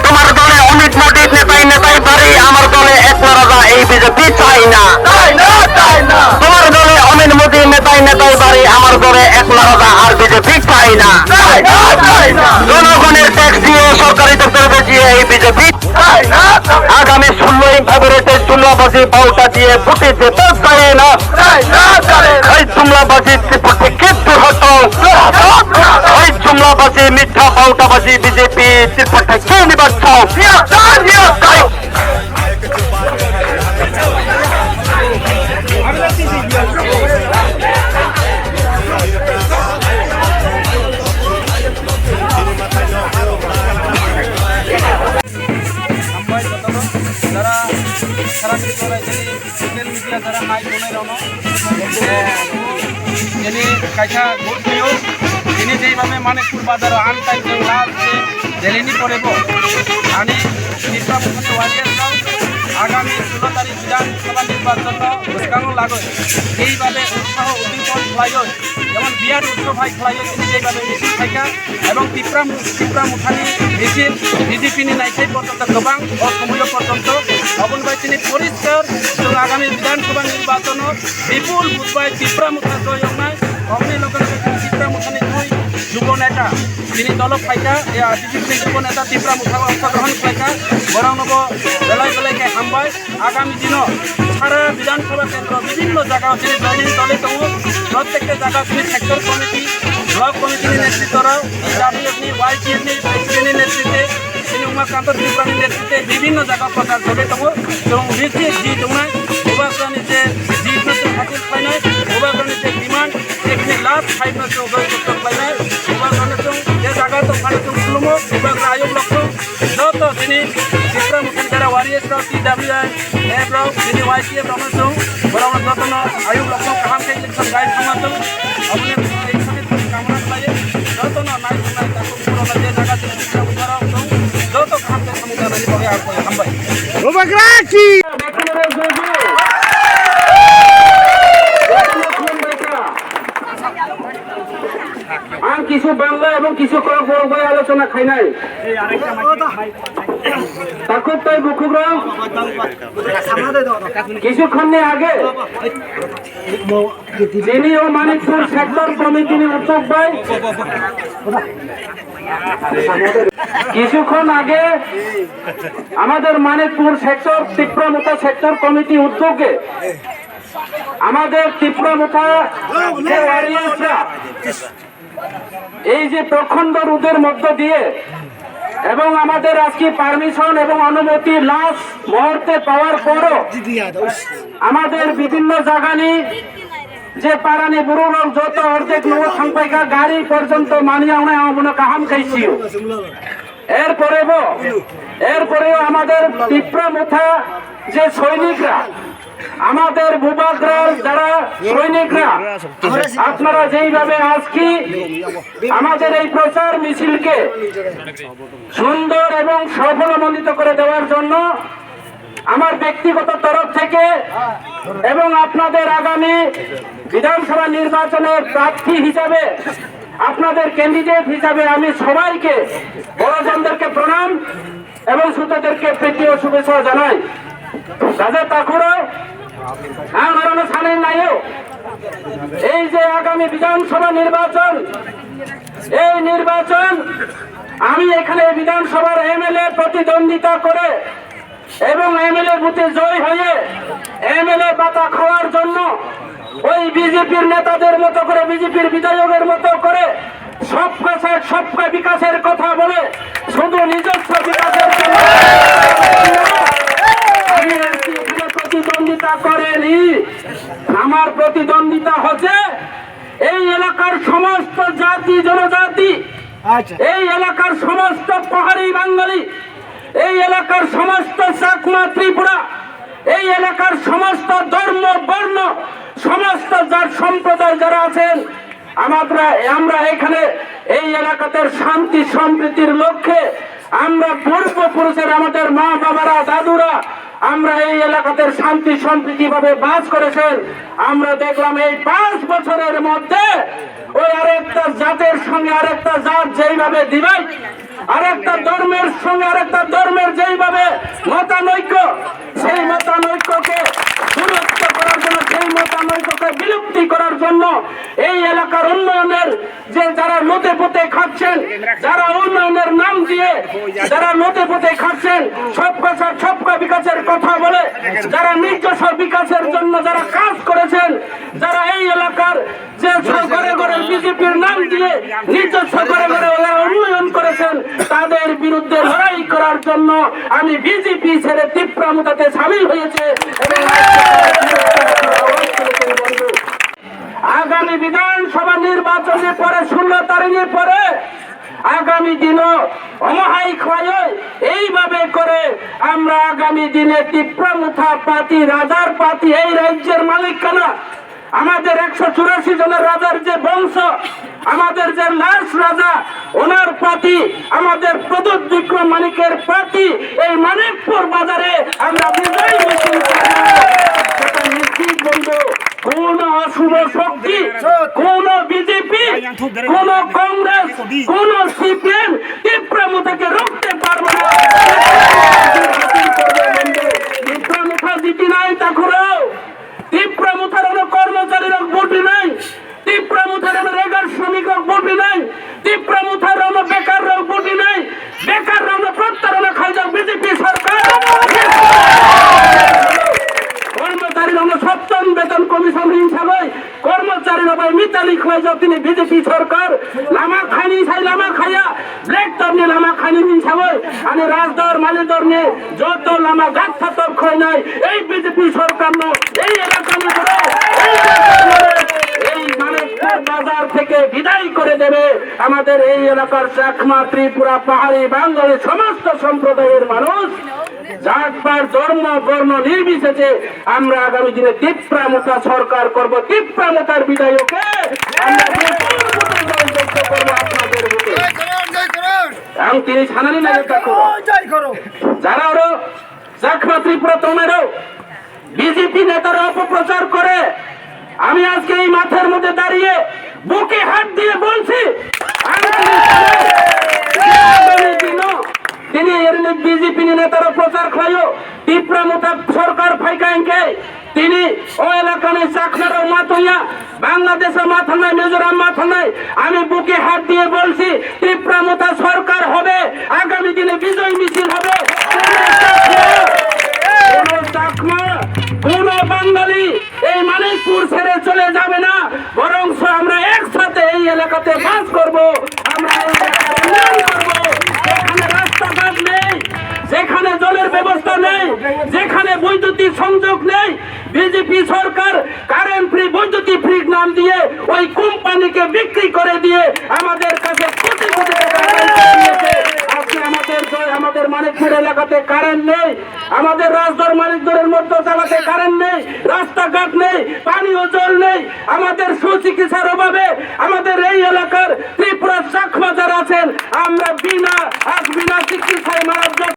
তোমার দলে অমিত মোদী নেতাই নেতাই পারি, আমার দলে একলা রাজা এই বিজেপি চাই না। তোমার দলে অমিত মোদী নেতাই নেতাই পারি, আমার দলে একলা রাজা আর বিজেপি চাই না। জনগণের ট্যাক্স দিয়ে সরকারি দপ্তর বেঁচিয়ে এই বিজেপি আগামী 16ই ফেব্রুয়ারিতে জুমলাবাজি পাল্টা দিয়ে ভোটে যেতে চাই না। এই জুমলাবাজি ত্রিপুটি কিন্তু হটাও, এই জুমলাবাজি মিথ্যা পাল্টাবাজি বিজেপি ত্রিপুটি কেউ নিবার চাও। ini kaisa gutniyo ini যেইভাবে মানিকপুর বাজার আনটাইম যে লাল যে জেলেনি পড়েবো আমি নির্বাচন ওয়ারিয়ার আগামী 16 তারিখ বিধানসভা নির্বাচন গোসগাঁও লাগবে এইভাবে উৎসাহ উদ্দীপন ফ্লাইও যেমন বিয়ার উৎসব হয় ফ্লাইও যেইভাবে মিছিল থাকা এবং টিপ্রামুখানি মিছিল বিজেপিনি নাইখাই পর্যন্ত গোবাং অসময় পর্যন্ত অবনবাইতিনি পরিষ্কার এবং আগামী বিধানসভা নির্বাচন বিপুল বুধবাই টিপ্রামুখা জয়নায় অমনি লোকের টিপ্রামুখানি দুই যুব নেতা তিনি দল ফাইকা বিজেপি যুব নেতা টিপ্রামুখা অংশগ্রহণ ফাইকা বরং নব বেলায় বেলাইকে হামবাই আগামী দিন সারা বিধানসভা কেন্দ্র বিভিন্ন জায়গা তিনি জয়নিং দলে দো প্রত্যেকটা জায়গা তিনি সেক্টর কমিটি ব্লক কমিটির নেতৃত্বরা ডাব্লিউএফনি ওয়াইটিএফনি প্রেসিডেন্টের নেতৃত্বে তিনি উমাকান্ত ত্রিপুরানির নেতৃত্বে বিভিন্ন জায়গা প্রচার চলে দো এবং বিজে জি দৌনায় উবাগ্রানি যে জি হাতিল পাইনায় উবাগ্রানি যে ডিমান্ড এখানে লাভ ফাইভ উদয় করতে পাইনায় উবাগ্রানি যে জায়গা তো ফানে খুলুমো উবাগ্রা আয়োগ লক্ষ্য যত তিনি ত্রিপুরামুখী যারা ওয়ারিয়ার্সরাও টিডাব্লিউএফরাও তিনি ওয়াইটিএফ রমেশ বরং যতন আয়োগ লক্ষ্য কাহামকে ইলেকশন গাইড খামাতো अपने इलेक्शन कामना खाइए যতন নাই নাই তাকে পুরো যে জায়গা থেকে ত্রিপুরামুখারাও যত কাম কে সমুদ্র নদী পড়ে আর হামবাই রোবাগ্রা কি আর কিছু বাংলা এবং কিছু বই আলোচনা খাই নাই কিছুক্ষণ আগে যিনি ও মানিকপুর সেক্টর কমিটির উদ্যোগ ভাই কিছুক্ষণ আগে আমাদের মানিকপুর সেক্টর ত্রিপুরামুখা সেক্টর কমিটি উদ্যোগে আমাদের ত্রিপুরামুখা এই যে প্রখণ্ড রোদের মধ্য দিয়ে এবং আমাদের আজকে পারমিশন এবং অনুমতি লাস্ট মুহূর্তে পাওয়ার পরও আমাদের বিভিন্ন জায়গানি যে পারানি বুড়ো যত অর্ধেক নব সংখ্যা গাড়ি পর্যন্ত মানিয়া মনে কাহাম খাইছি এরপরেও আমাদের ত্রিপুরামুখা যে সৈনিকরা আমাদের ভূভাগ্রার যারা সৈনিকরা আপনারা যেইভাবে আজকে আমাদের এই প্রচার মিছিলকে সুন্দর এবং সফলমণ্ডিত করে দেওয়ার জন্য আমার ব্যক্তিগত তরফ থেকে এবং আপনাদের আগামী বিধানসভা নির্বাচনের প্রার্থী হিসাবে আপনাদের ক্যান্ডিডেট হিসাবে আমি সবাইকে বড়জনদেরকে প্রণাম এবং ছোটদেরকে প্রীতি ও শুভেচ্ছা জানাই। রাজা তাকুরো এই যে আগামী বিধানসভা নির্বাচন এই নির্বাচন আমি এখানে বিধানসভার এমএলএ প্রতিদ্বন্দ্বিতা করে এবং এমএলএ বুথে জয় হয়ে এমএলএ বাতা খাওয়ার জন্য ওই বিজেপির নেতাদের মতো করে, বিজেপির বিধায়কের মতো করে সবকা সাথ সবকা বিকাশের কথা বলে শুধু নিজস্ব বিকাশের জন্য আমি এখানে প্রতিদ্বন্দ্বিতা করেনি। আমার প্রতিদ্বন্দ্বিতা হচ্ছে এই এলাকার সমস্ত জাতি জনজাতি, এই এলাকার সমস্ত পাহাড়ি বাঙালি, এই এলাকার সমস্ত চাকমা ত্রিপুরা, এই এলাকার সমস্ত ধর্ম বর্ণ, সমস্ত সম্প্রদায় যারা আছেন, আমরা এখানে এই এলাকাতে শান্তি সম্প্রীতির লক্ষ্যে আমরা পূর্বপুরুষের আমাদের মা বাবারা দাদুরা আমরা এই এলাকাতে শান্তি সম্প্রীতি ভাবে বাস করেছেন। আমরা দেখলাম এই 5 বছরের মধ্যে ওই আরেকটা জাতের সঙ্গে আরেকটা জাত যেইভাবে দিবাই, আরেকটা ধর্মের সঙ্গে আরেকটা ধর্মের যেইভাবে মতানৈক্য, সেই মতানৈক্যকে সুরক্ষিত করার জন্য, সেই মতানৈক্যকে বিলুপ্তি করার জন্য এই এলাকার উন্নয়নের যে যারা লোতে পোতে খাচ্ছেন, যারা উন্নয়নের নাম দিয়ে যারা লোতে পোতে খাচ্ছেন, সবকা বিকাশের কথা বলে যারা নিজস্ব বিকাশের জন্য যারা কাজ করেছেন, যারা এই এলাকার যে ঘরে ঘরে বিজেপির নাম দিয়ে নিজস্ব ঘরে ঘরে উন্নয়ন করেছেন, তাদের বিরুদ্ধে লড়াই করার জন্য আমি বিজেপি ছেড়ে তীব্রামতাতে সামিল হয়েছে। এবং আগামী বিধানসভা নির্বাচনের পরে 16 তারিখের পরে আগামী দিনও অমহাই খায় এইভাবে করে আমরা আগামী দিনে তীব্রামুথা পাতি রাজার পাতি এই রাজ্যের মালিকানা আমাদের 184 জনের রাজার যে বংশ, আমাদের যে লাস্ট রাজা ওনার পাতি, আমাদের প্রদূত বিক্রম মানিকের পাতি, এই মানিকপুর বাজারে আমরা বিজয় মিছিল নিশ্চিত বন্ধু। কোন অশুভ শক্তি, কোন বিজেপি, কোন কংগ্রেস, কোন সিপিএম তীব্রামুথাকে রুখতে পারবে না। তীব্রামুথা জিতি নাই তা করো, তীব্রামুথার কোনো কর্মচারীর ভোটি নাই, তীব্রামুথার কোনো রেগার শ্রমিকের ভোটি নাই, তীব্রামুথার কোনো বেকার ভোটি নাই, বেকার প্রত্যারণা খাই যাক বিজেপি সরকার। কর্মচারীর সপ্তম বেতন কমিশন হিংসা হয়, কর্মচারীর ভাই মিতালি খাই যাও তিনি বিজেপি সরকার। লামা খাইনি চাই লামা খাইয়া ব্লেক দর নিয়ে লামা খাইনি হিংসা হয়, আমি রাজদর মালি দর নিয়ে যত লামা গাছ তর খাই নাই এই বিজেপি সরকার ন এই এলাকা এই মানিকপুর বাজার থেকে বিদায় করে দেবে আমাদের এই এলাকার চাকমা ত্রিপুরা পাহাড়ি বাঙালি সমস্ত সম্প্রদায়ের মানুষ। জাতপাত ধর্ম বর্ণ নির্বিশেষে আমরা আগামী দিনে তীব্রামুথা সরকার করব, তীব্রামুথার বিধায়ককে আমরা করবো আপনাদের ভোটে। এবং তিনি ছানানি নাগরিকতা করো যারা ওরা চাকমা ত্রিপুরা তোমেরও বিজেপি নেতারা অপপ্রচার করে। আমি আজকে এই মাঠের মধ্যে দাঁড়িয়ে বুকে হাত দিয়ে বলছি তিনি বিজেপি নেতারা প্রচার খাইও তীব্রামুথা সরকার ফাইকাইকে তিনি ও এলাকায় চাকমারও মাথ হইয়া বাংলাদেশের মাথা নাই, মিজোরাম মাথা নাই। আমি বুকে হাত দিয়ে বলছি তীব্রামুথা সরকার হবে, আগামী দিনে বিজয় মিছিল হবে। কোন বাঙালি এই মানিকপুর ছেড়ে চলে যাবে না, বরং আমরা একসাথে এই এলাকাতে বাস করব, আমরা এই এলাকায় উন্নয়ন করব। যেখানে রাস্তাঘাট নেই, যেখানে জলের ব্যবস্থা নেই, যেখানে বৈদ্যুতিক সংযোগ নেই, বিজেপি সরকার কারেন্ট ফ্রি বৈদ্যুতিক ফ্রি নাম দিয়ে ওই কোম্পানিকে বিক্রি করে দিয়ে আমাদের কাছে কোটি কোটি টাকা দিয়েছে। আজকে আমাদের মানিকপুর এলাকাতে কারেন্ট নেই, আমাদের রাজদর মানিকদরের মধ্যে জায়গাতে কারেন্ট নেই, রাস্তাঘাট নেই, পানীয় জল নেই, আমাদের সুচিকিৎসার অভাবে আমাদের এই এলাকার ত্রিপুরা চাকমা যারা আছেন আমরা বিনা